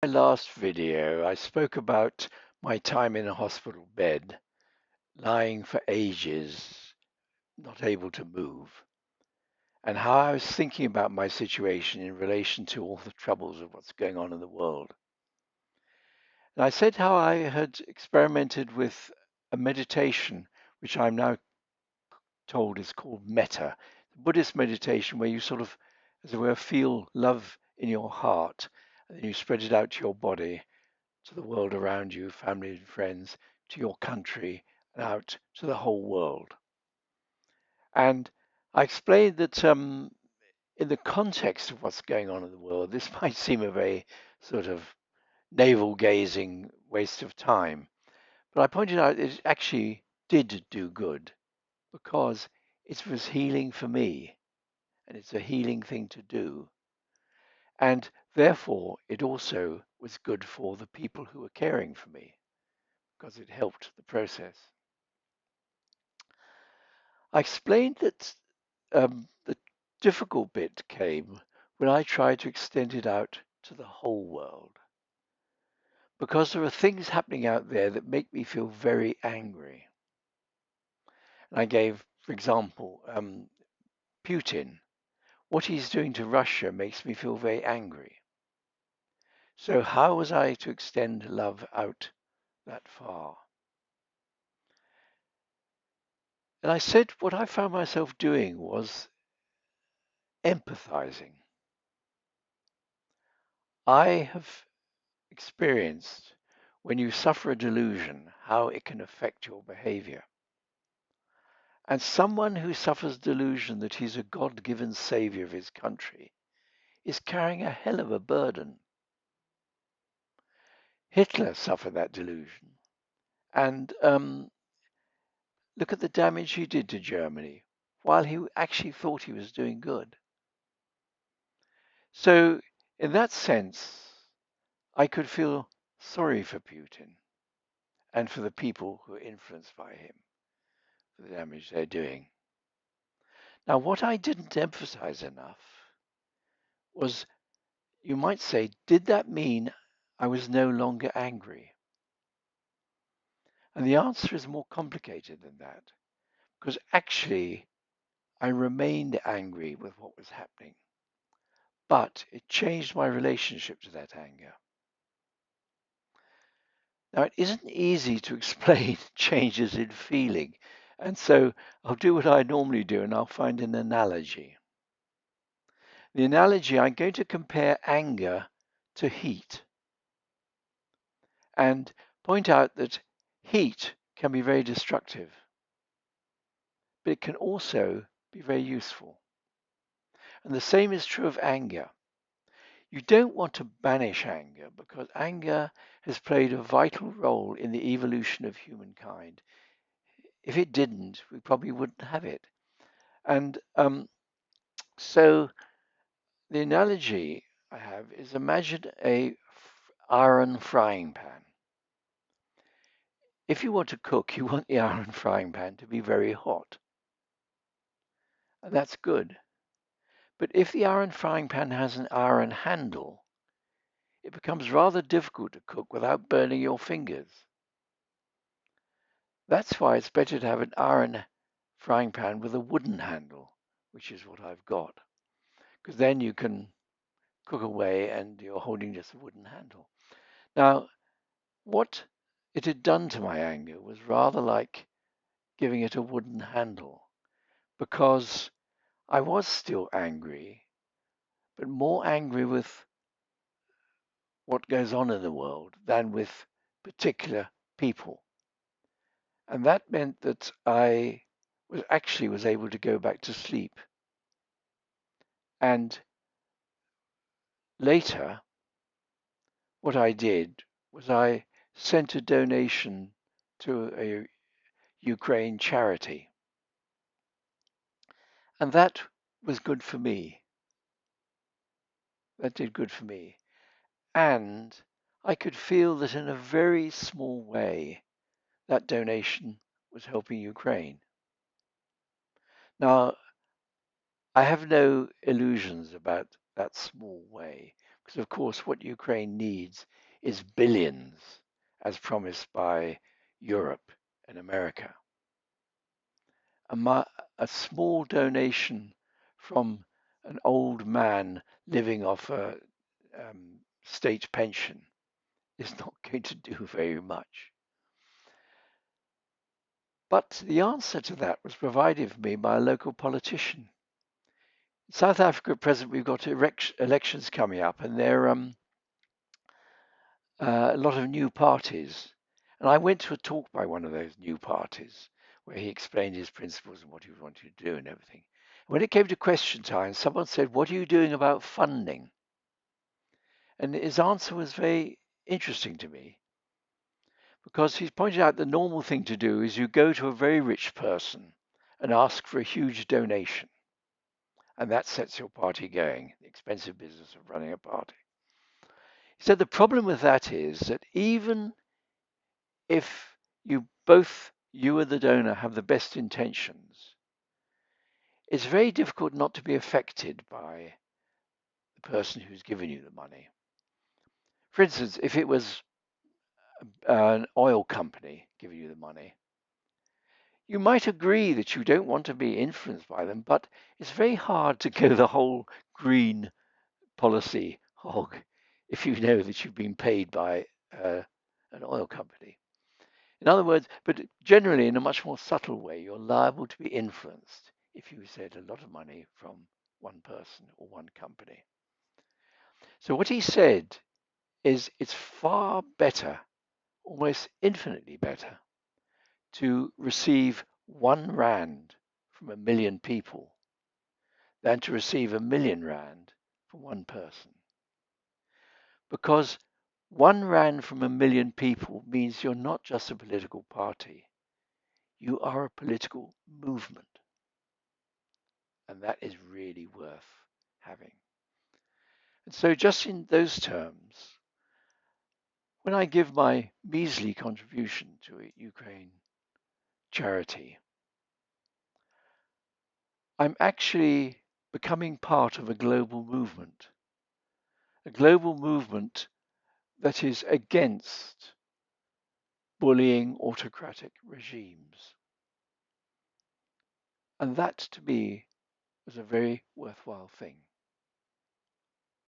My last video, I spoke about my time in a hospital bed, lying for ages, not able to move, and how I was thinking about my situation in relation to all the troubles of what's going on in the world. And I said how I had experimented with a meditation, which I'm now told is called metta, Buddhist meditation, where you sort of, as it were, feel love in your heart, and then you spread it out to your body, to the world around you, family and friends, to your country, and out to the whole world. And I explained that in the context of what's going on in the world, this might seem a very sort of navel gazing waste of time. But I pointed out it actually did do good because it was healing for me and it's a healing thing to do. And therefore, it also was good for the people who were caring for me because it helped the process. I explained that the difficult bit came when I tried to extend it out to the whole world because there are things happening out there that make me feel very angry. And I gave, for example, Putin. What he's doing to Russia makes me feel very angry. So, how was I to extend love out that far? And I said what I found myself doing was empathizing. I have experienced when you suffer a delusion, how it can affect your behavior. And someone who suffers delusion that he's a God given savior of his country is carrying a hell of a burden. Hitler suffered that delusion. And look at the damage he did to Germany while he actually thought he was doing good. So, in that sense, I could feel sorry for Putin and for the people who are influenced by him for the damage they're doing. Now, what I didn't emphasize enough was, you might say, did that mean I was no longer angry? And the answer is more complicated than that, because actually I remained angry with what was happening, but it changed my relationship to that anger. Now, it isn't easy to explain changes in feeling, and so I'll do what I normally do and I'll find an analogy. The analogy, I'm going to compare anger to heat and point out that heat can be very destructive, but it can also be very useful. And the same is true of anger. You don't want to banish anger because anger has played a vital role in the evolution of humankind. If it didn't, we probably wouldn't have it. And so the analogy I have is, imagine a iron frying pan. If you want to cook, you want the iron frying pan to be very hot. And that's good. But if the iron frying pan has an iron handle, it becomes rather difficult to cook without burning your fingers. That's why it's better to have an iron frying pan with a wooden handle, which is what I've got, because then you can cook away and you're holding just a wooden handle. Now, what it had done to my anger was rather like giving it a wooden handle, because I was still angry, but more angry with what goes on in the world than with particular people. And that meant that I was able to go back to sleep. And later, what I did was I sent a donation to a Ukraine charity. And that was good for me. That did good for me. And I could feel that in a very small way, that donation was helping Ukraine. Now, I have no illusions about that small way. Because, of course, what Ukraine needs is billions, as promised by Europe and America. A, a small donation from an old man living off a state pension is not going to do very much. But the answer to that was provided for me by a local politician. In South Africa at present, we've got elections coming up, and there are a lot of new parties. And I went to a talk by one of those new parties where he explained his principles and what he wanted to do and everything. When it came to question time, someone said, "What are you doing about funding?" And his answer was very interesting to me because he's pointed out the normal thing to do is you go to a very rich person and ask for a huge donation. And that sets your party going, the expensive business of running a party. He said the problem with that is that even if you and the donor have the best intentions, it's very difficult not to be affected by the person who's giving you the money. For instance, if it was an oil company giving you the money, you might agree that you don't want to be influenced by them, but it's very hard to go the whole green policy hog if you know that you've been paid by an oil company. In other words, but generally in a much more subtle way, you're liable to be influenced if you set a lot of money from one person or one company. So what he said is it's far better, almost infinitely better, to receive 1 rand from 1 million people than to receive 1 million rand from one person. Because 1 rand from 1 million people means you're not just a political party, you are a political movement. And that is really worth having. And so, just in those terms, when I give my measly contribution to a Ukraine charity, I'm actually becoming part of a global movement that is against bullying autocratic regimes. And that to me was a very worthwhile thing.